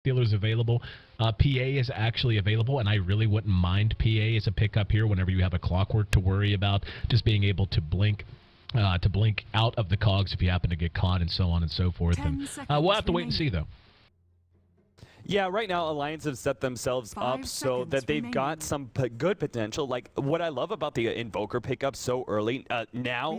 dealers available. PA is actually available, and I really wouldn't mind PA as a pickup here whenever you have a clockwork to worry about, just being able to blink out of the cogs if you happen to get caught and so on and so forth. And we'll have to wait and see, though. Yeah, right now Alliance have set themselves up so that they've got some good potential. Like, what I love about the Invoker pickup so early now,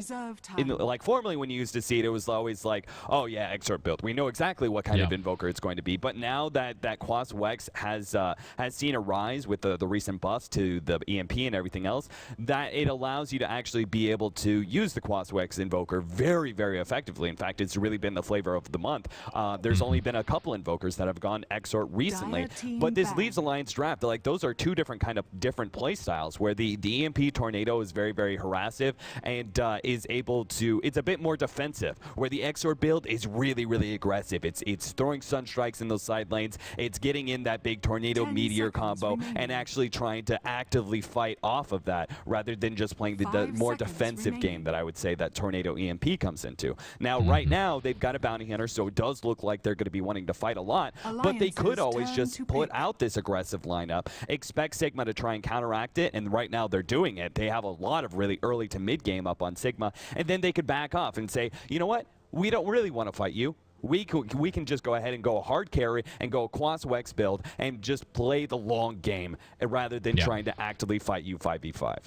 like formerly when you used to see it, it was always like, oh yeah, Exort build. We know exactly what kind of Invoker it's going to be. But now that Quas Wex has seen a rise with the recent buffs to the EMP and everything else, that it allows you to actually be able to use the Quas Wex Invoker very, very effectively. In fact, it's really been the flavor of the month. There's only been a couple Invokers that have gone Exort recently, but this leaves Alliance Draft. Like, those are two different play styles, where the EMP Tornado is very, very harassive and is able to, it's a bit more defensive, where the Exort build is really, really aggressive. It's throwing Sun Strikes in those side lanes, it's getting in that big Tornado Meteor combo and actually trying to actively fight off of that, rather than just playing the more defensive game that I would say that Tornado EMP comes into. Now, right now, they've got a Bounty Hunter, so it does look like they're going to be wanting to fight a lot, but they could always just put out this aggressive lineup, expect Sigma to try and counteract it, and right now they're doing it. They have a lot of really early to mid game up on Sigma, and then they could back off and say, you know what, we don't really want to fight you. We can just go ahead and go a hard carry and go a Quas Wex build and just play the long game rather than trying to actively fight you 5v5.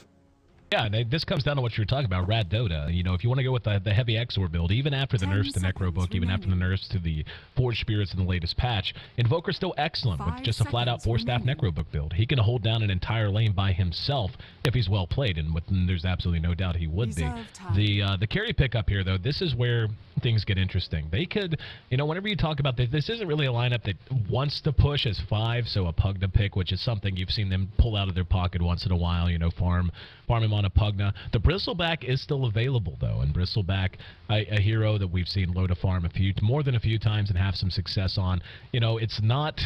Yeah, this comes down to what you were talking about, Rad Dota. You know, if you want to go with the heavy Exor build, even after the nerfs to Necro Book, even after the nerfs to the Forged Spirits in the latest patch, Invoker's still excellent with just a flat-out 4-staff Necro Book build. He can hold down an entire lane by himself if he's well played, and there's absolutely no doubt he would be. The carry pickup here, though, this is where things get interesting. They could, you know, whenever you talk about this isn't really a lineup that wants to push as 5, so a Pugna pick, which is something you've seen them pull out of their pocket once in a while, you know, farm him on a Pugna. The Bristleback is still available, though, and Bristleback, a hero that we've seen load a farm more than a few times and have some success on. You know, it's not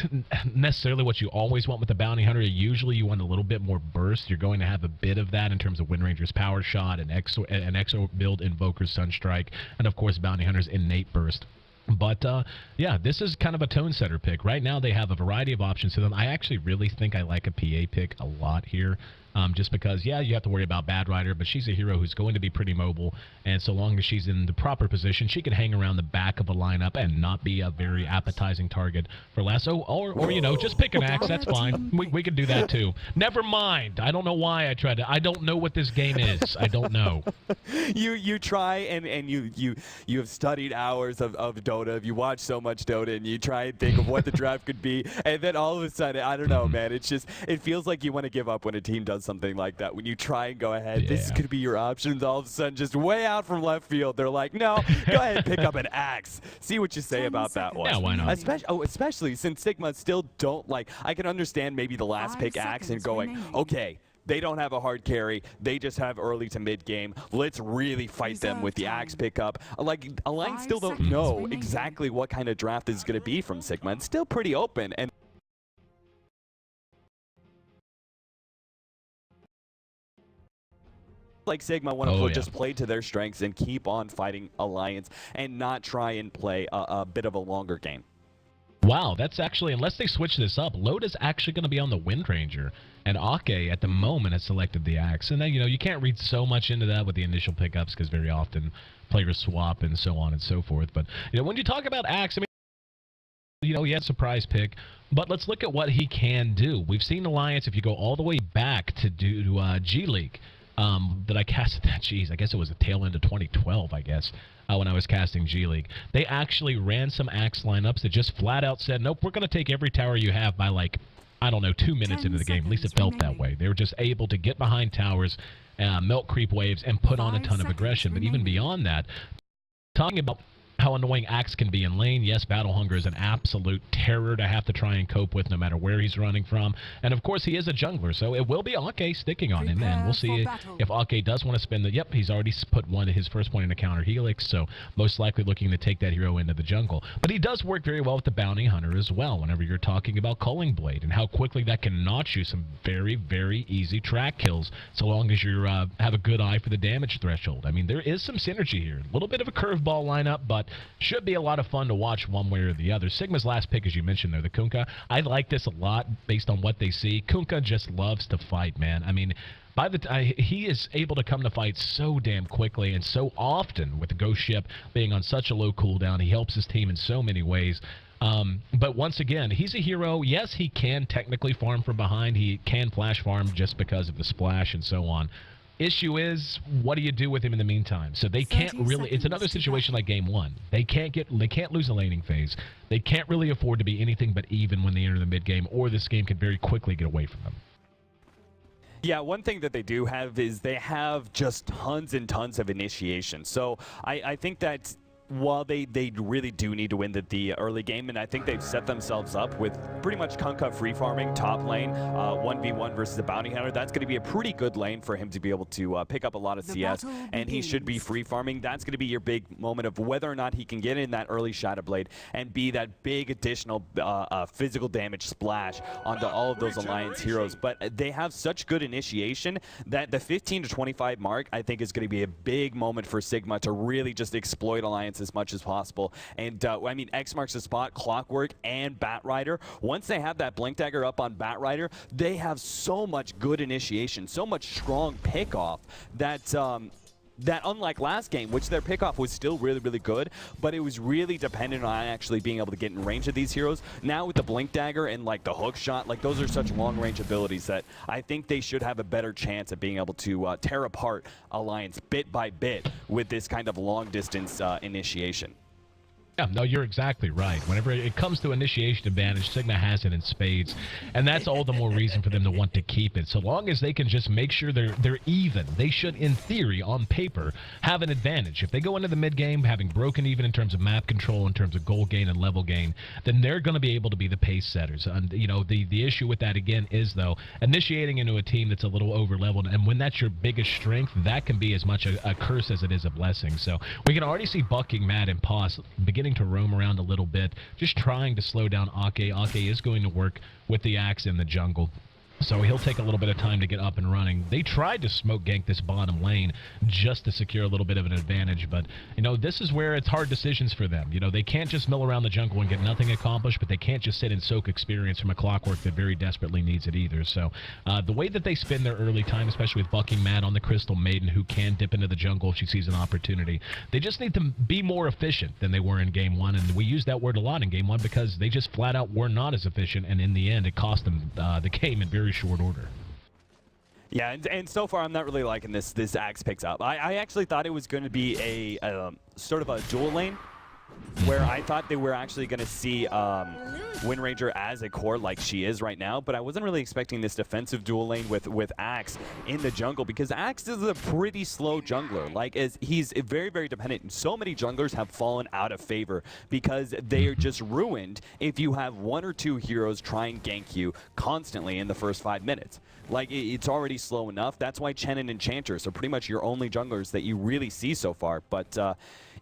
necessarily what you always want with the Bounty Hunter. Usually you want a little bit more burst. You're going to have a bit of that in terms of Windranger's Power Shot and Exo build, Invoker's Sunstrike, and of course Bounty Hunter's innate burst. But, yeah, this is kind of a tone setter pick. Right now they have a variety of options to them. I actually really think I like a PA pick a lot here. Just because, yeah, you have to worry about Bad Rider, but she's a hero who's going to be pretty mobile, and so long as she's in the proper position, she can hang around the back of a lineup and not be a very appetizing target for lasso, or you know, just pick an axe, that's fine. We can do that too. Never mind. I don't know why I tried to. I don't know what this game is. I don't know. You try, and you have studied hours of Dota, you watch so much Dota, and you try and think of what the draft could be, and then all of a sudden, I don't know, man, it's just, it feels like you want to give up when a team does something like that. When you try and go ahead, this could be your options, all of a sudden, just way out from left field, they're like, no, go ahead and pick up an axe. See what you say about that one. Yeah, why not? Especially since Sigma still don't, like, I can understand maybe the last pick axe and going, okay, they don't have a hard carry. They just have early to mid game. Let's really fight them with the axe pickup. Like, Alliance still don't know exactly what kind of draft is going to be from Sigma. It's still pretty open. And like Sigma want to just play to their strengths and keep on fighting Alliance and not try and play a bit of a longer game. Wow, that's actually, unless they switch this up, Loda's actually going to be on the Windranger, and Ake at the moment has selected the axe. And then, you know, you can't read so much into that with the initial pickups because very often players swap and so on and so forth. But, you know, when you talk about axe, I mean, you know, he had a surprise pick, but let's look at what he can do. We've seen Alliance, if you go all the way back to G League, that I casted that, geez, I guess it was the tail end of 2012, I guess, when I was casting G League. They actually ran some axe lineups that just flat out said, nope, we're going to take every tower you have by, like, I don't know, 2 minutes into the game. At least it felt that way. They were just able to get behind towers, melt creep waves, and put on a ton of aggression. But even beyond that, talking about how annoying Axe can be in lane. Yes, Battle Hunger is an absolute terror to have to try and cope with no matter where he's running from. And of course, he is a jungler, so it will be Ake sticking on him. And we'll see if Ake does want to spend the... Yep, he's already put his first point in a counter Helix, so most likely looking to take that hero into the jungle. But he does work very well with the Bounty Hunter as well, whenever you're talking about Culling Blade and how quickly that can notch you some very, very easy track kills, so long as you have a good eye for the damage threshold. I mean, there is some synergy here. A little bit of a curveball lineup, but should be a lot of fun to watch one way or the other. Sigma's last pick, as you mentioned there, the Kunkka, I like this a lot based on what they see. Kunkka just loves to fight, man. I mean, by the time he is able to come to fight so damn quickly and so often with the Ghost Ship being on such a low cooldown, he helps his team in so many ways. But once again, he's a hero. Yes, he can technically farm from behind. He can flash farm just because of the splash and so on. Issue is, what do you do with him in the meantime? So they can't really. It's another situation like game one. They can't lose a laning phase. They can't really afford to be anything but even when they enter the mid game, or this game could very quickly get away from them. Yeah, one thing that they do have is they have just tons and tons of initiation. So I think that while they really do need to win the early game, and I think they've set themselves up with pretty much Kunkka free farming top lane, 1v1 versus a bounty hunter. That's going to be a pretty good lane for him to be able to pick up a lot of CS, and he should be free farming. That's going to be your big moment of whether or not he can get in that early Shadow Blade and be that big additional physical damage splash onto all of those Alliance heroes. But they have such good initiation that the 15 to 25 mark, I think, is going to be a big moment for Sigma to really just exploit Alliance as much as possible. And I mean, X marks the spot, Clockwork and Batrider. Once they have that Blink Dagger up on Batrider, they have so much good initiation, so much strong pickoff that that unlike last game, which their pickoff was still really, really good, but it was really dependent on actually being able to get in range of these heroes. Now with the Blink Dagger and like the hook shot, like those are such long range abilities that I think they should have a better chance at being able to tear apart Alliance bit by bit with this kind of long distance initiation. Yeah, no, you're exactly right. Whenever it comes to initiation advantage, Sigma has it in spades, and that's all the more reason for them to want to keep it. So long as they can just make sure they're even, they should, in theory, on paper, have an advantage. If they go into the mid game having broken even in terms of map control, in terms of gold gain and level gain, then they're going to be able to be the pace setters. And you know, the issue with that again is though initiating into a team that's a little over leveled, and when that's your biggest strength, that can be as much a curse as it is a blessing. So we can already see Bucking, Mad, and Pos beginning to roam around a little bit, just trying to slow down Ake. Ake is going to work with the axe in the jungle, so he'll take a little bit of time to get up and running. They tried to smoke gank this bottom lane just to secure a little bit of an advantage, but, you know, this is where it's hard decisions for them. You know, they can't just mill around the jungle and get nothing accomplished, but they can't just sit and soak experience from a Clockwork that very desperately needs it either. So the way that they spend their early time, especially with Bucking Mad on the Crystal Maiden, who can dip into the jungle if she sees an opportunity, they just need to be more efficient than they were in Game 1, and we use that word a lot in Game 1 because they just flat out were not as efficient, and in the end, it cost them the game in very short order. Yeah, and so far I'm not really liking this axe picks up. I actually thought it was going to be a sort of a dual lane, where I thought they were actually going to see Wind Ranger as a core like she is right now, but I wasn't really expecting this defensive dual lane with Axe in the jungle, because Axe is a pretty slow jungler. Like, he's very, very dependent. So many junglers have fallen out of favor because they are just ruined if you have one or two heroes try and gank you constantly in the first 5 minutes. Like, it's already slow enough. That's why Chen and Enchantress are pretty much your only junglers that you really see so far. But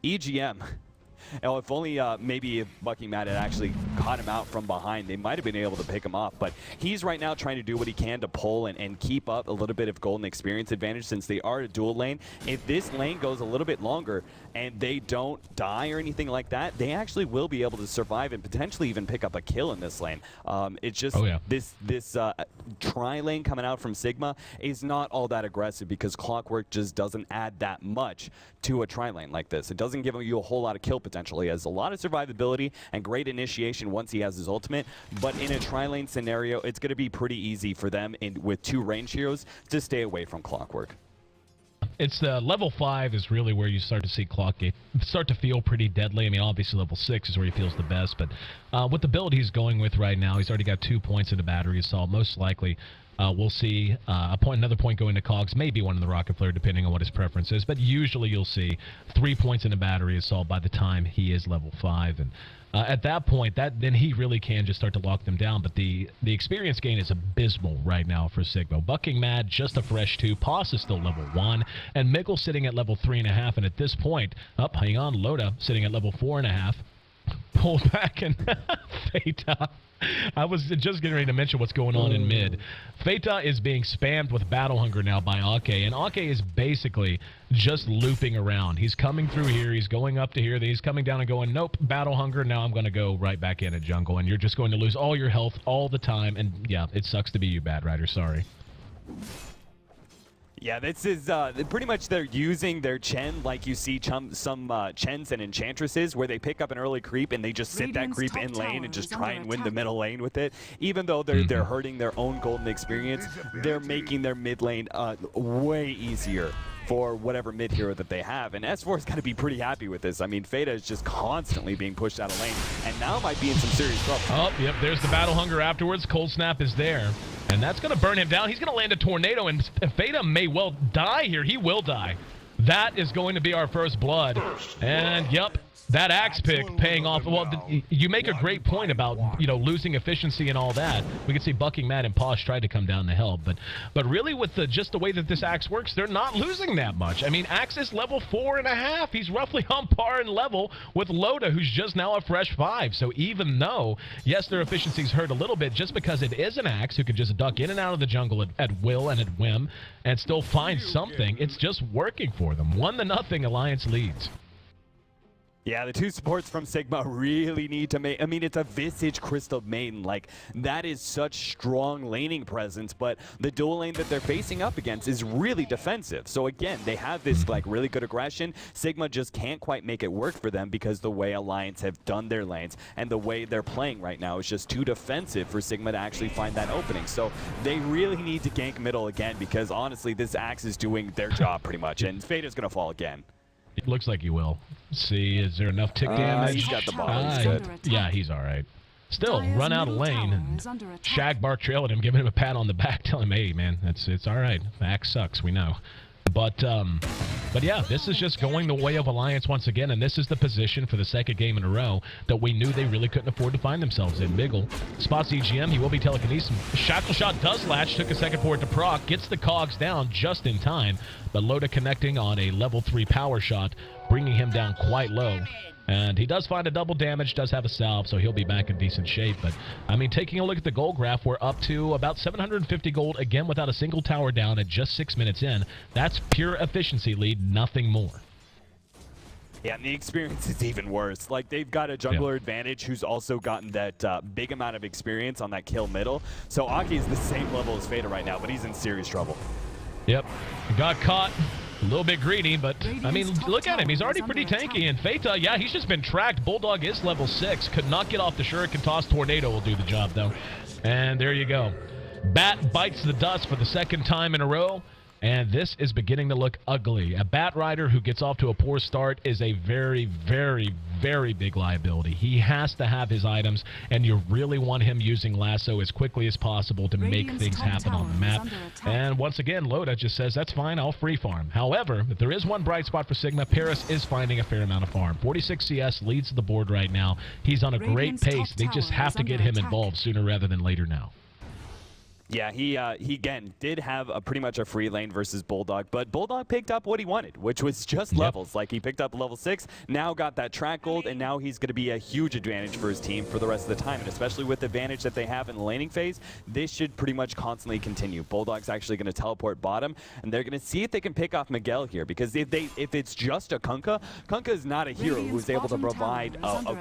EGM... Oh, if only maybe if Bucking Mad had actually caught him out from behind, they might have been able to pick him off. But he's right now trying to do what he can to pull and keep up a little bit of golden experience advantage, since they are a dual lane. If this lane goes a little bit longer and they don't die or anything like that, they actually will be able to survive and potentially even pick up a kill in this lane. It's just this tri lane coming out from Sigma is not all that aggressive, because Clockwork just doesn't add that much to a tri lane like this. It doesn't give you a whole lot of kill potential. He has a lot of survivability and great initiation once he has his ultimate, but in a tri-lane scenario, it's going to be pretty easy for them with two range heroes to stay away from Clockwork. It's level 5 is really where you start to see Clockgate start to feel pretty deadly. I mean, obviously level 6 is where he feels the best, but with the build he's going with right now, he's already got 2 points into battery assault. Most likely we'll see another point going to Cogs, maybe one in the Rocket Flare, depending on what his preference is, but usually you'll see 3 points into battery assault by the time he is level 5, and at that point, then he really can just start to lock them down. But the experience gain is abysmal right now for Sigma. Bucking Mad, just a fresh 2. Pos is still level 1. And Miggle sitting at level 3.5. And at this point, hang on, Loda sitting at level 4.5. Pulled back and Fata I was just getting ready to mention what's going on in mid. Feta is being spammed with Battle Hunger now by Ake, and Ake is basically just looping around. He's coming through here, he's going up to here, then he's coming down and going, nope, Battle Hunger, now I'm going to go right back in at jungle, and you're just going to lose all your health all the time, and yeah, it sucks to be you, Bad Rider, sorry. Yeah, this is pretty much they're using their Chen like you see some Chens and Enchantresses where they pick up an early creep and they just sit that creep in lane and just try and win the middle lane with it. Even though they're hurting their own golden experience, they're making their mid lane way easier for whatever mid hero that they have. And S4 is going to be pretty happy with this. I mean, Feta is just constantly being pushed out of lane and now might be in some serious trouble. Oh, yep, there's the Battle Hunger afterwards. Cold Snap is there. And that's going to burn him down. He's going to land a tornado, and Feta may well die here. He will die. That is going to be our first blood. And, yep, that axe pick paying off. Well, you make a great point about, you know, losing efficiency and all that. We can see Bucking Mad and Posh tried to come down to help. But really, with just the way that this axe works, they're not losing that much. I mean, axe is level 4.5. He's roughly on par in level with Loda, who's just now a fresh 5. So even though, yes, their efficiency's hurt a little bit, just because it is an axe who can just duck in and out of the jungle at will and at whim and still find something, it's just working for them. 1-0 Alliance leads. Yeah, the two supports from Sigma really need to make, I mean, it's a Visage Crystal Maiden. Like, that is such strong laning presence, but the dual lane that they're facing up against is really defensive. So again, they have this, like, really good aggression. Sigma just can't quite make it work for them because the way Alliance have done their lanes and the way they're playing right now is just too defensive for Sigma to actually find that opening. So they really need to gank middle again because, honestly, this Axe is doing their job pretty much, and Fata's going to fall again. It looks like he will. See, is there enough tick damage? He's got the ball. He's good. Yeah, he's all right. Still, run out of lane. And Shagbark trailing him, giving him a pat on the back, telling him, hey, man, it's all right. The axe sucks, we know. But yeah, this is just going the way of Alliance once again, and this is the position for the second game in a row that we knew they really couldn't afford to find themselves in. Biggle spots EGM, he will be telekinesis. Shackle Shot does latch, took a second for it to proc, gets the cogs down just in time, but Loda connecting on a level 3 power shot, bringing him down quite low. And he does find a double damage, does have a salve, so he'll be back in decent shape. But, I mean, taking a look at the gold graph, we're up to about 750 gold, again, without a single tower down at just 6 minutes in. That's pure efficiency lead, nothing more. Yeah, and the experience is even worse. Like, they've got a jungler advantage who's also gotten that big amount of experience on that kill middle. So Aki is the same level as Fata right now, but he's in serious trouble. Yep, got caught. A little bit greedy, but, I mean, look at him. He's already pretty tanky. And Fata, yeah, he's just been tracked. Bulldog is level 6. Could not get off the Shuriken Toss. Tornado will do the job, though. And there you go. Bat bites the dust for the second time in a row. And this is beginning to look ugly. A Bat Rider who gets off to a poor start is a very, very, very big liability. He has to have his items, and you really want him using Lasso as quickly as possible to make things happen on the map. And once again, Loda just says, that's fine, I'll free farm. However, if there is one bright spot for Sigma, Paris is finding a fair amount of farm. 46 CS leads the board right now. He's on a great pace. They just have to get him involved sooner rather than later now. Yeah, he again did have pretty much a free lane versus Bulldog, but Bulldog picked up what he wanted, which was just levels. Like, he picked up level 6, now got that track gold, and now he's going to be a huge advantage for his team for the rest of the time. And especially with the advantage that they have in the laning phase, this should pretty much constantly continue. Bulldog's actually going to teleport bottom, and they're going to see if they can pick off Miguel here, because if it's just a Kunkka is not a hero who's able to provide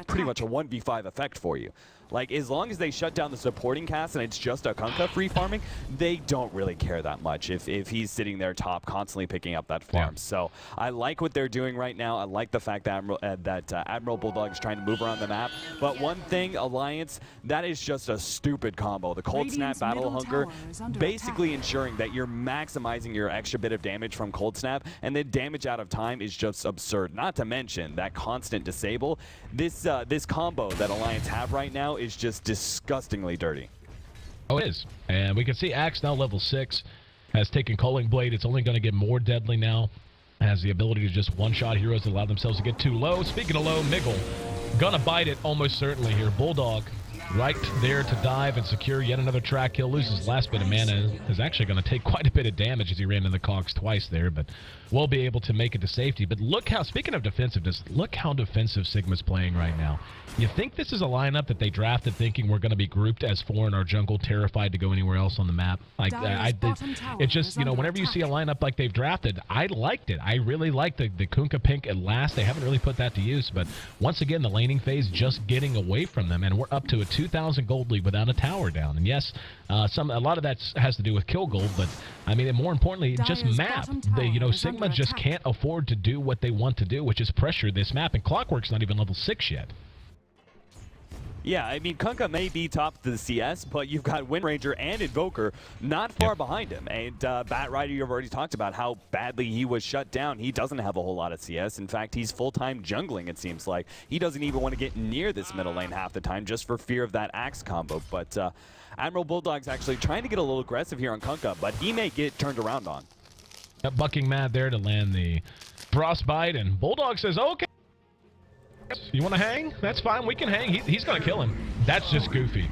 pretty much a 1v5 effect for you. Like, as long as they shut down the supporting cast and it's just a Kunkka free farming, they don't really care that much if he's sitting there top constantly picking up that farm. So I like what they're doing right now. I like the fact that Admiral Bulldog is trying to move around the map. But one thing, Alliance, that is just a stupid combo. The Cold Snap Battle Hunger, basically ensuring that you're maximizing your extra bit of damage from Cold Snap, and then damage out of time is just absurd. Not to mention that constant disable. This combo that Alliance have right now is just disgustingly dirty. Oh, it is. And we can see Axe now level 6 has taken Culling Blade. It's only going to get more deadly now. Has the ability to just one-shot heroes that allow themselves to get too low. Speaking of low, Miggle gonna bite it almost certainly here. Bulldog right there to dive and secure yet another track kill. Loses last bit of mana. Is actually going to take quite a bit of damage as he ran into the cogs twice there, but will be able to make it to safety. But look how, speaking of defensiveness, look how defensive Sigma's playing right now. You think this is a lineup that they drafted thinking we're going to be grouped as 4 in our jungle, terrified to go anywhere else on the map? Like, it's just, you know, whenever you see a lineup like they've drafted, I liked it. I really liked the Kunkka Pink at last. They haven't really put that to use, but once again, the laning phase just getting away from them, and we're up to a 2,000 gold lead without a tower down. And yes, a lot of that has to do with kill gold, but I mean, and more importantly, just map. You know, Sigma just can't afford to do what they want to do, which is pressure this map, and Clockwork's not even level 6 yet. Yeah, I mean, Kunkka may be top of the CS, but you've got Wind Ranger and Invoker not far behind him. And Bat Rider, you've already talked about how badly he was shut down. He doesn't have a whole lot of CS. In fact, he's full-time jungling, it seems like. He doesn't even want to get near this middle lane half the time just for fear of that Axe combo. But Admiral Bulldog's actually trying to get a little aggressive here on Kunkka, but he may get turned around on. Bucking Mad there to land the Frostbite, and Bulldog says, okay. You want to hang? That's fine. We can hang. He's going to kill him. That's just goofy.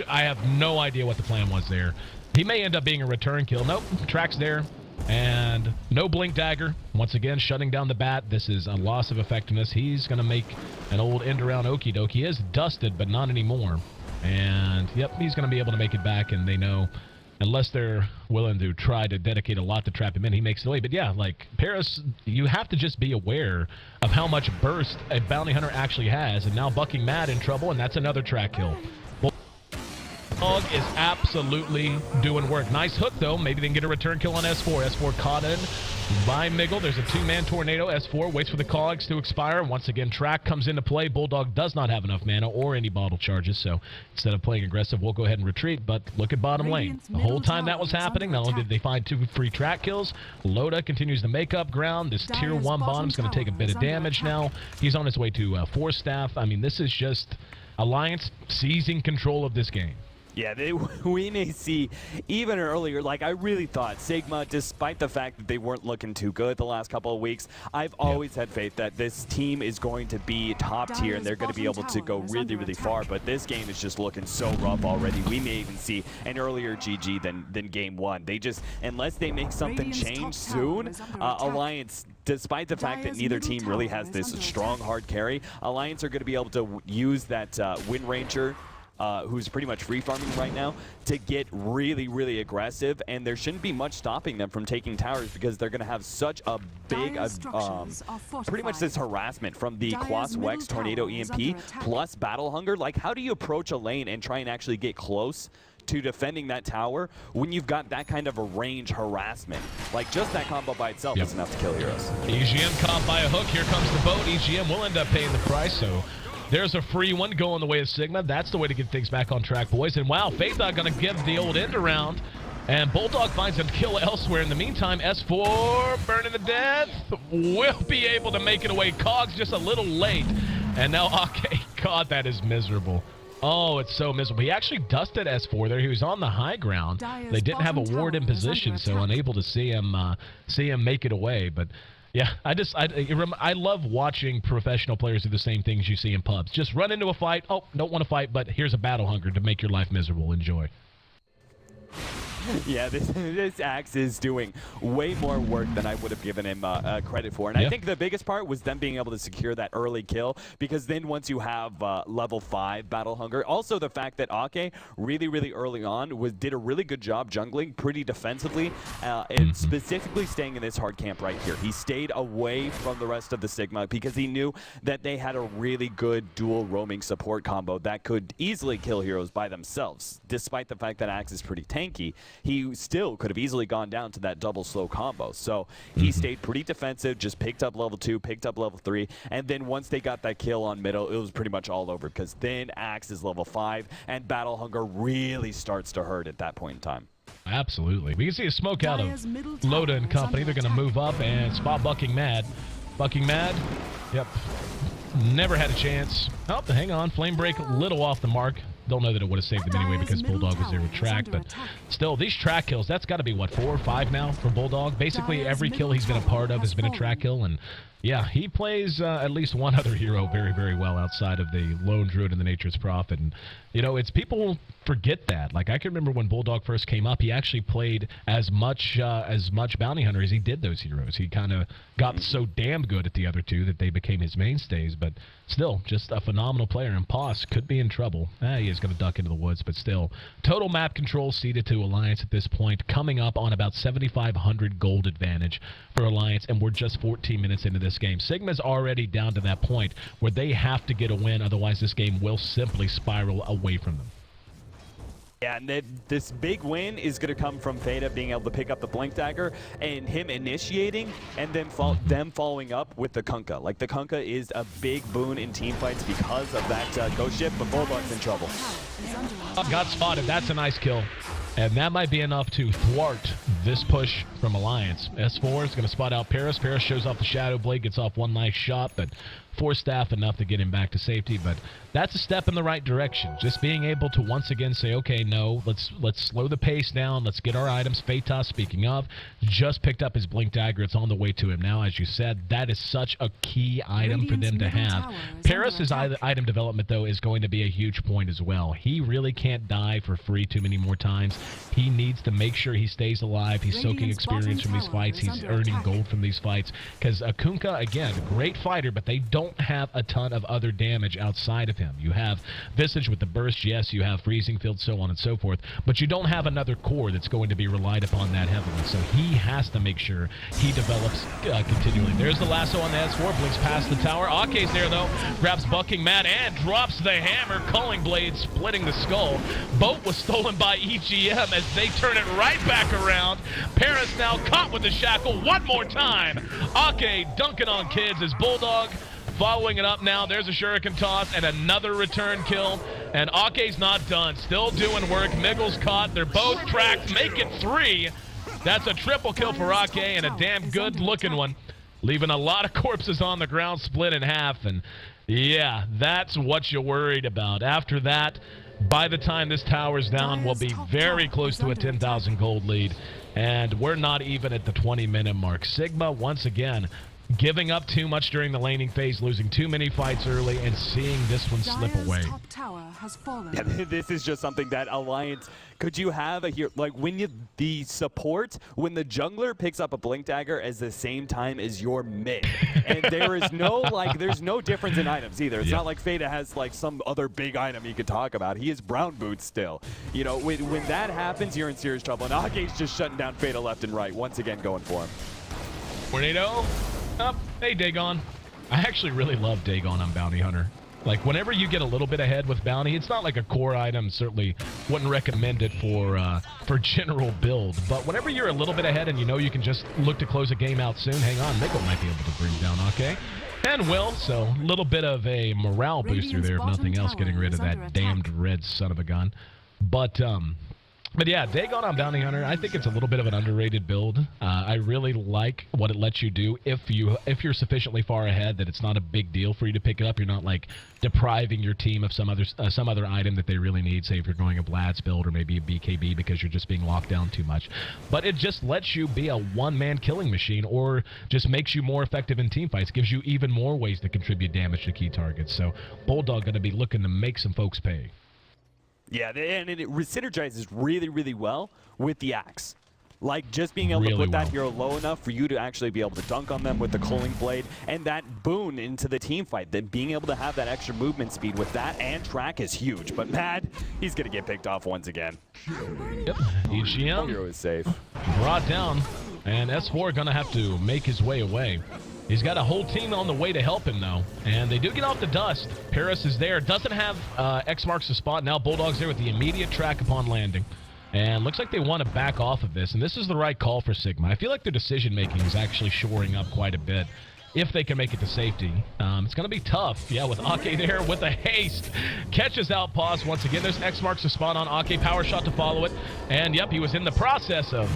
I have no idea what the plan was there. He may end up being a return kill. Nope. Track's there. And no Blink Dagger. Once again, shutting down the Bat. This is a loss of effectiveness. He's going to make an old end around Okie Doke. He is dusted, but not anymore. And, yep, he's going to be able to make it back, and they know, unless they're willing to try to dedicate a lot to trap him in, he makes it away. But yeah, like, Paris, you have to just be aware of how much burst a bounty hunter actually has. And now Bucking Mad in trouble, and that's another track kill. Bulldog is absolutely doing work. Nice hook, though. Maybe they can get a return kill on S4. S4 caught in by Miggle. There's a 2-man tornado. S4 waits for the cogs to expire. Once again, track comes into play. Bulldog does not have enough mana or any bottle charges, so instead of playing aggressive, we'll go ahead and retreat. But look at bottom lane. The whole time that was happening, not only did they find 2 free track kills, Loda continues to make up ground. This tier 1 bottom's going to take a bit of damage now. He's on his way to 4 staff. I mean, this is just Alliance seizing control of this game. Yeah, we may see even earlier, like I really thought Sigma, despite the fact that they weren't looking too good the last couple of weeks, I've always had faith that this team is going to be top tier and they're going to be able to go really, really far. But this game is just looking so rough already. We may even see an earlier GG than game 1. They just, unless they make something change soon, Alliance, despite the fact that neither team really has this strong hard carry, Alliance are going to be able to use that Wind Ranger, who's pretty much free farming right now, to get really, really aggressive, and there shouldn't be much stopping them from taking towers because they're going to have such a big, pretty much this harassment from the Kloss Wex Tornado EMP plus Battle Hunger. Like, how do you approach a lane and try and actually get close to defending that tower when you've got that kind of a range harassment? Like, just that combo by itself is enough to kill heroes. EGM caught by a hook. Here comes the boat. EGM will end up paying the price, so there's a free one going the way of Sigma. That's the way to get things back on track, boys. And wow, Faitha going to give the old end around. And Bulldog finds a kill elsewhere. In the meantime, S4 burning to death will be able to make it away. Cogs just a little late. And now, okay, God, that is miserable. Oh, it's so miserable. He actually dusted S4 there. He was on the high ground. They didn't have a ward in position, so unable to see him make it away. But yeah, I love watching professional players do the same things you see in pubs. Just run into a fight. Oh, don't want to fight, but here's a battle hunger to make your life miserable. Enjoy. Yeah, this Axe is doing way more work than I would have given him credit for. And I think the biggest part was them being able to secure that early kill, because then once you have level 5 Battle Hunger, also the fact that Ake really, really early on did a really good job jungling pretty defensively, and specifically staying in this hard camp right here. He stayed away from the rest of the Sigma because he knew that they had a really good dual roaming support combo that could easily kill heroes by themselves. Despite the fact that Axe is pretty tanky, he still could have easily gone down to that double slow combo. So he stayed pretty defensive, just picked up level 2, picked up level 3, and then once they got that kill on middle, it was pretty much all over, because then Axe is level 5, and Battle Hunger really starts to hurt at that point in time. Absolutely. We can see a smoke out of Loda and company. They're going to move up and spot Bucking Mad. Bucking Mad, yep, never had a chance. Oh, hang on. Flame Break a little off the mark. Don't know that it would have saved him anyway because Bulldog was there with track, but still, these track kills, that's got to be, what, 4 or 5 now for Bulldog? Basically, every kill he's been a part of has been a track kill, and Yeah, he plays at least one other hero very, very well outside of the Lone Druid and the Nature's Prophet. And, you know, it's people forget that. Like, I can remember when Bulldog first came up, he actually played as much Bounty Hunter as he did those heroes. He kind of got so damn good at the other two that they became his mainstays. But still, just a phenomenal player. And Poss could be in trouble. He is going to duck into the woods, but still. Total map control ceded to Alliance at this point, coming up on about 7,500 gold advantage for Alliance, and we're just 14 minutes into this game. Sigma's already down to that point where they have to get a win, otherwise this game will simply spiral away from them. Yeah, and this big win is going to come from Feta being able to pick up the Blink Dagger and him initiating and then them following up with the Kunkka. Like, the Kunkka is a big boon in team fights because of that ghost ship, but Bulldog's in trouble. Got spotted. That's a nice kill. And that might be enough to thwart this push from Alliance. S4 is going to spot out Paris. Paris shows off the Shadow Blade, gets off one nice shot, but 4 staff enough to get him back to safety. But that's a step in the right direction. Just being able to once again say, okay, no, let's slow the pace down. Let's get our items. Feta, speaking of, just picked up his Blink Dagger. It's on the way to him now. As you said, that is such a key item for them to have. Paris' item development, though, is going to be a huge point as well. He really can't die for free too many more times. He needs to make sure he stays alive. He's soaking experience from these fights. He's earning gold from these fights. Because Kunkka, again, great fighter, but they don't have a ton of other damage outside of him. You have Visage with the burst, yes, you have Freezing Field, so on and so forth, but you don't have another core that's going to be relied upon that heavily. So he has to make sure he develops continually. There's the lasso on the S4, blinks past the tower. Ake's there, though, grabs Bucking Mad and drops the hammer. Culling Blade splitting the skull. Boat was stolen by EGM as they turn it right back around. Paris now caught with the shackle one more time. Ake dunking on kids as Bulldog following it up now. There's a shuriken toss and another return kill. And Ake's not done. Still doing work. Miggle's caught. They're both cracked. Make it 3. That's a triple kill for Ake and a damn good looking one. Leaving a lot of corpses on the ground split in half. And yeah, that's what you're worried about. After that, by the time this tower's down, we'll be very close to a 10,000 gold lead. And we're not even at the 20-minute mark. Sigma, once again, giving up too much during the laning phase, losing too many fights early, and seeing this one slip away. Yeah, this is just something that Alliance, could you have a here, like when the support, when the jungler picks up a Blink Dagger at the same time as your mid, and there is no, there's no difference in items either. It's not like Feta has like some other big item you could talk about. He is Brown Boots still. You know, when that happens, you're in serious trouble. And Ake's just shutting down Feta left and right, once again going for him. Tornado. Hey, Dagon. I actually really love Dagon on Bounty Hunter. Like, whenever you get a little bit ahead with Bounty, it's not like a core item. Certainly wouldn't recommend it for general build. But whenever you're a little bit ahead and you know you can just look to close a game out soon, hang on, Miko might be able to bring down Ake. And will, so a little bit of a morale booster there, if nothing else, getting rid of that damned red son of a gun. But yeah, Dagon on Bounty Hunter, I think it's a little bit of an underrated build. I really like what it lets you do if you're sufficiently far ahead that it's not a big deal for you to pick it up. You're not like depriving your team of some other item that they really need, say if you're going a Blad's build or maybe a BKB because you're just being locked down too much. But it just lets you be a one-man killing machine, or just makes you more effective in team fights, gives you even more ways to contribute damage to key targets. So Bulldog going to be looking to make some folks pay. Yeah, and it synergizes really, really well with the axe. Like, just being able to put that hero low enough for you to actually be able to dunk on them with the Culling Blade, and that boon into the team fight. Then being able to have that extra movement speed with that and track is huge. But Mad, he's going to get picked off once again. Yep, EGM hero is safe. Brought down, and S4 going to have to make his way away. He's got a whole team on the way to help him, though. And they do get off the dust. Paris is there. Doesn't have X marks the spot. Now Bulldog's there with the immediate track upon landing. And looks like they want to back off of this. And this is the right call for Sigma. I feel like their decision-making is actually shoring up quite a bit if they can make it to safety. It's going to be tough. Yeah, with Ake there with a haste. Catches out Pause once again. There's X marks the spot on Ake. Power shot to follow it. And, yep, he was in the process of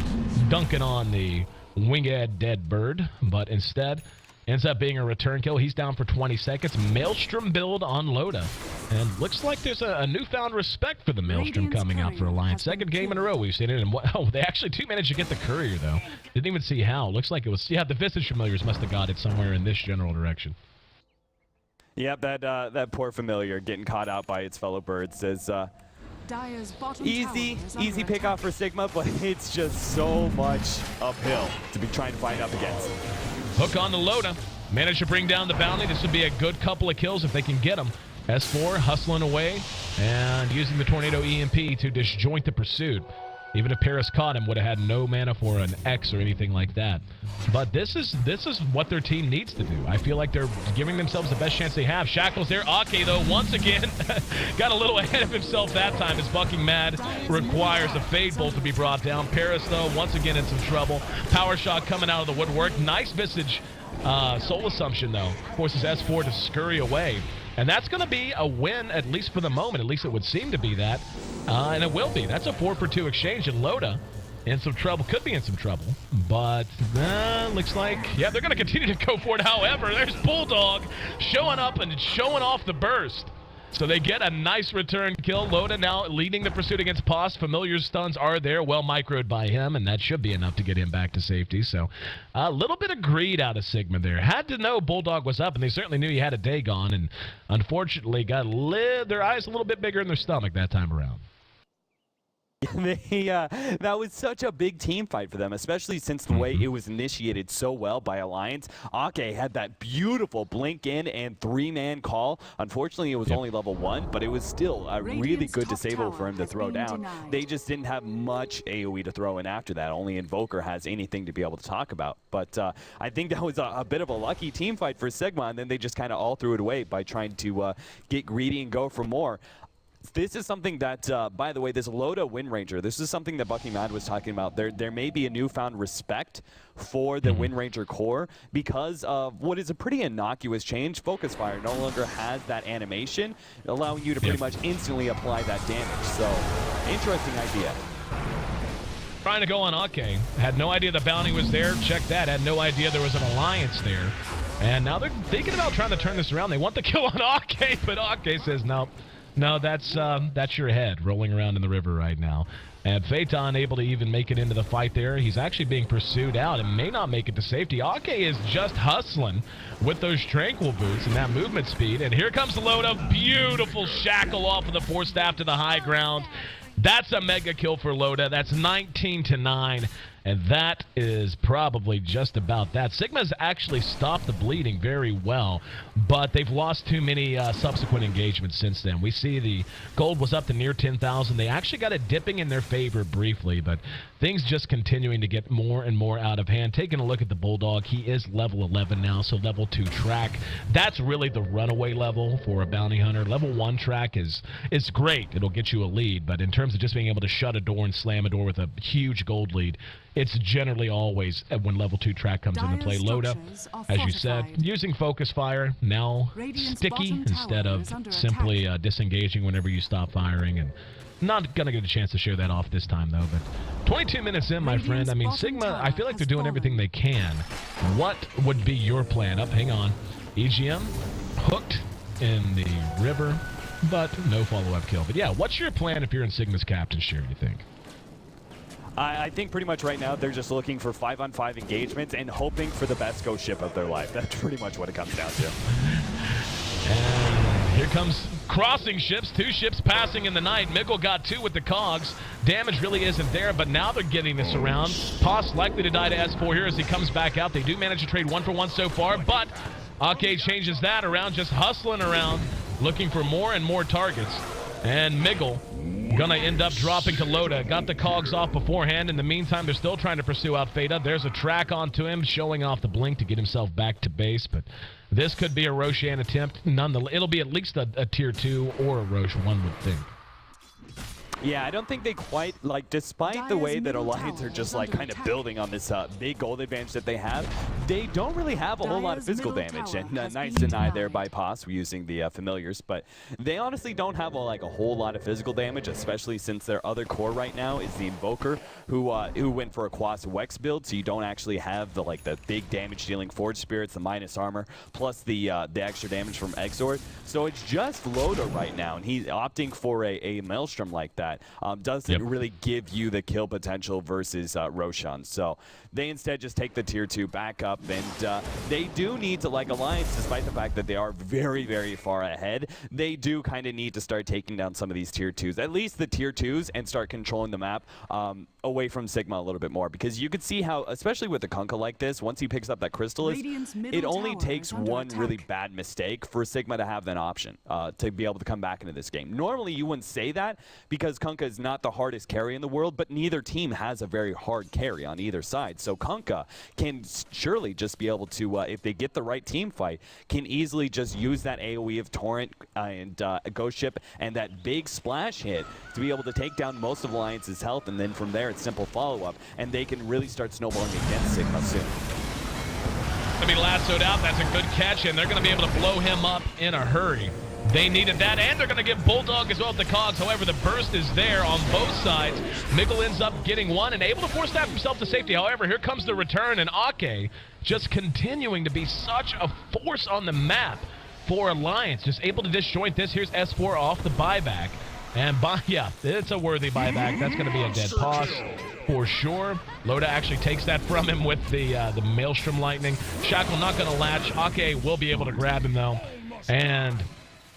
dunking on the winged dead bird. But instead, Ends up being a return kill. He's down for 20 seconds. Maelstrom build on Loda. And looks like there's a newfound respect for the Maelstrom coming out for Alliance. Second game in a row we've seen it. And they actually do manage to get the Courier, though. Didn't even see how. Looks like it was... Yeah, the Visage Familiars must have got it somewhere in this general direction. Yep, that poor Familiar getting caught out by its fellow birds is... Easy pick off for Sigma, but it's just so much uphill to be trying to find up against. Hook on the Loda. Managed to bring down the bounty. This would be a good couple of kills if they can get them. S4 hustling away and using the Tornado EMP to disjoint the pursuit. Even if Paris caught him, would have had no mana for an X or anything like that. But this is what their team needs to do. I feel like they're giving themselves the best chance they have. Shackles there. Ake, though, once again, got a little ahead of himself that time as Bucking Mad requires a Fade Bolt to be brought down. Paris, though, once again in some trouble. Power Shot coming out of the woodwork. Nice Visage Soul Assumption, though. Forces S4 to scurry away. And that's going to be a win, at least for the moment. At least it would seem to be that. And it will be. That's a 4-for-2 exchange. And Loda in some trouble. Could be in some trouble. But looks like, yeah, they're going to continue to go for it. However, there's Bulldog showing up and showing off the burst. So they get a nice return kill. Loda now leading the pursuit against Post. Familiar stuns are there, well microed by him, and that should be enough to get him back to safety. So a little bit of greed out of Sigma there. Had to know Bulldog was up, and they certainly knew he had a day gone, and unfortunately got their eyes a little bit bigger in their stomach that time around. That was such a big team fight for them, especially since the way it was initiated so well by Alliance. Ake had that beautiful blink in and 3-man call. Unfortunately, it was only level 1, but it was still a really good disable for him to throw down. They just didn't have much AoE to throw in after that. Only Invoker has anything to be able to talk about. But I think that was a bit of a lucky team fight for Sigma, and then they just kind of all threw it away by trying to get greedy and go for more. This is something that, by the way, this Loda Wind Ranger, this is something that Bucking Mad was talking about. There may be a newfound respect for the Wind Ranger core because of what is a pretty innocuous change. Focus Fire no longer has that animation, allowing you to pretty much instantly apply that damage. So, interesting idea. Trying to go on Ake. Had no idea the bounty was there. Check that. Had no idea there was an alliance there. And now they're thinking about trying to turn this around. They want the kill on Ake, but Ake says nope. No, that's your head rolling around in the river right now. And Phaeton able to even make it into the fight there. He's actually being pursued out and may not make it to safety. Ake is just hustling with those Tranquil boots and that movement speed. And here comes Loda. Beautiful shackle off of the Force Staff to the high ground. That's a mega kill for Loda. That's 19-9. And that is probably just about that. Sigma's actually stopped the bleeding very well, but they've lost too many subsequent engagements since then. We see the gold was up to near 10,000. They actually got it dipping in their favor briefly, but things just continuing to get more and more out of hand. Taking a look at the Bulldog, he is level 11 now, so level 2 track. That's really the runaway level for a bounty hunter. Level 1 track is great. It'll get you a lead, but in terms of just being able to shut a door and slam a door with a huge gold lead, it's generally always when level 2 track comes into play. Loda, as you said, using focus fire, now sticky instead of simply disengaging whenever you stop firing, and not going to get a chance to show that off this time, though. But 22 minutes in, my friend. I mean, Sigma, I feel like they're doing everything they can. What would be your plan? Hang on. EGM hooked in the river, but no follow-up kill. But yeah, what's your plan if you're in Sigma's captain's chair, you think? I think pretty much right now they're just looking for 5-on-5 engagements and hoping for the best ghost ship of their life. That's pretty much what it comes down to. And here comes crossing ships. 2 ships passing in the night. Miggle got 2 with the cogs. Damage really isn't there, but now they're getting this around. Poss likely to die to S4 here as he comes back out. They do manage to trade 1-for-1 so far, but Ake changes that around, just hustling around, looking for more and more targets. And Miggle gonna end up dropping to Loda. Got the cogs off beforehand. In the meantime, they're still trying to pursue out Fada. There's a track onto him, showing off the blink to get himself back to base. But this could be a Roshan attempt. Nonetheless, it'll be at least a tier 2 or a Roche, one would think. Yeah, I don't think they quite, like, despite the way that Alliance are just, like, kind of building on this big gold advantage that they have, they don't really have a whole lot of physical damage, and nice deny there by Pos using the familiars, but they honestly don't have a whole lot of physical damage, especially since their other core right now is the Invoker, who went for a Quas Wex build, so you don't actually have the big damage dealing Forge Spirits, the minus armor, plus the extra damage from Exort. So it's just Loda right now, and he's opting for a Maelstrom like that. Doesn't really give you the kill potential versus Roshan. So they instead just take the tier 2 back up, and they do need to, Alliance, despite the fact that they are very, very far ahead, they do kind of need to start taking down some of these tier 2s, at least the tier 2s, and start controlling the map away from Sigma a little bit more, because you could see how, especially with the Kunkka like this, once he picks up that Crystallis, it only takes one really bad mistake for Sigma to have that option to be able to come back into this game. Normally you wouldn't say that because Kunkka is not the hardest carry in the world, but neither team has a very hard carry on either side. So Kunkka can surely just be able to, if they get the right team fight, can easily just use that AoE of Torrent and Ghost Ship and that big splash hit to be able to take down most of Alliance's health, and then from there it's simple follow-up, and they can really start snowballing against Sigma soon. Gonna be lassoed out. That's a good catch, and they're gonna be able to blow him up in a hurry. They needed that, and they're going to give Bulldog as well at the cogs. However, the burst is there on both sides. Miguel ends up getting one and able to force that himself to safety. However, here comes the return, and Ake just continuing to be such a force on the map for Alliance. Just able to disjoint this. Here's S4 off the buyback. And yeah, it's a worthy buyback. That's going to be a dead pause for sure. Loda actually takes that from him with the Maelstrom Lightning. Shackle not going to latch. Ake will be able to grab him, though. And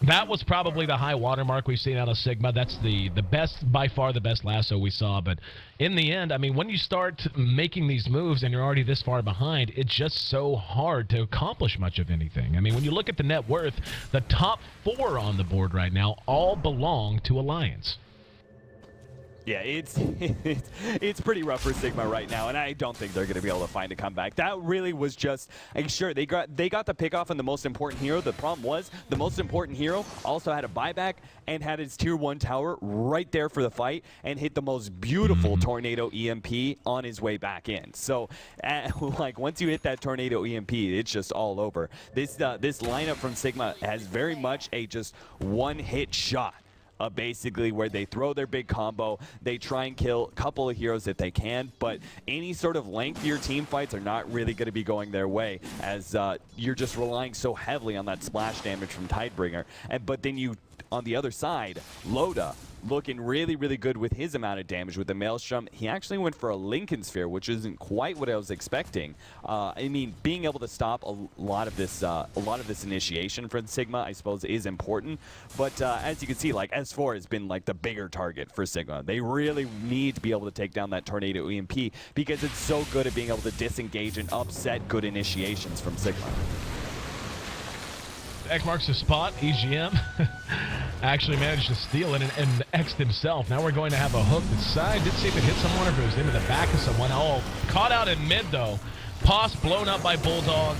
that was probably the high watermark we've seen out of Sigma. That's the best, by far the best lasso we saw. But in the end, I mean, when you start making these moves and you're already this far behind, it's just so hard to accomplish much of anything. I mean, when you look at the net worth, the top 4 on the board right now all belong to Alliance. Yeah, it's pretty rough for Sigma right now, and I don't think they're going to be able to find a comeback. That really was just, sure, they got the pick off on the most important hero. The problem was the most important hero also had a buyback and had his tier 1 tower right there for the fight and hit the most beautiful tornado EMP on his way back in. So, once you hit that tornado EMP, it's just all over. This lineup from Sigma has very much a just one-hit shot. Basically where they throw their big combo, they try and kill a couple of heroes if they can, but any sort of lengthier team fights are not really going to be going their way, as you're just relying so heavily on that splash damage from Tidebringer. But then you, on the other side, Loda looking really, really good with his amount of damage with the Maelstrom. He actually went for a Lincoln Sphere, which isn't quite what I was expecting. I mean, being able to stop a lot of this initiation from Sigma, I suppose, is important. But as you can see, S4 has been the bigger target for Sigma. They really need to be able to take down that Tornado EMP because it's so good at being able to disengage and upset good initiations from Sigma. X marks the spot. EGM actually managed to steal it and X'd himself. Now we're going to have a hook to the side. Did see if it hit someone or if it was into the back of someone. Oh, caught out in mid, though. Pos blown up by Bulldog.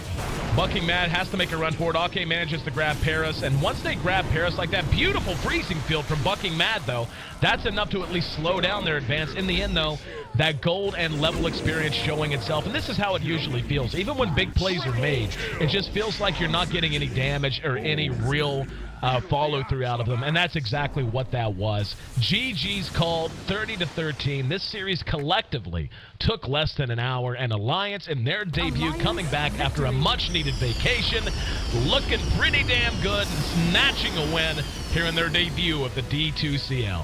Bucking Mad has to make a run for it. Ake manages to grab Paris, and once they grab Paris, like that beautiful freezing field from Bucking Mad, though, that's enough to at least slow down their advance. In the end, though, that gold and level experience showing itself, and this is how it usually feels. Even when big plays are made, it just feels like you're not getting any damage or any real follow through out of them, and that's exactly what that was. GG's called 30-13. This series collectively took less than an hour, and Alliance in their debut coming back after a much-needed vacation, looking pretty damn good and snatching a win here in their debut of the D2CL.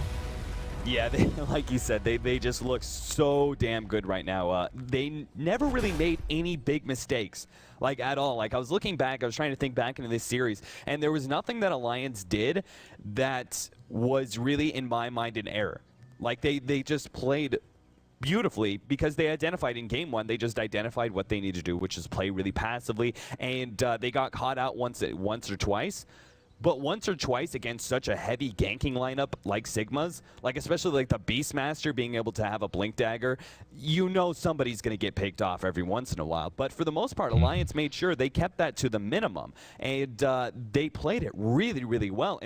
Yeah, like you said, they just look so damn good right now. They never really made any big mistakes, at all. I was looking back, I was trying to think back into this series, and there was nothing that Alliance did that was really, in my mind, an error. They just played beautifully because they identified in game 1, they just identified what they need to do, which is play really passively, and they got caught out once or twice. But once or twice against such a heavy ganking lineup like Sigma's, especially the Beastmaster being able to have a Blink Dagger, somebody's going to get picked off every once in a while. But for the most part, Alliance made sure they kept that to the minimum, and they played it really, really well.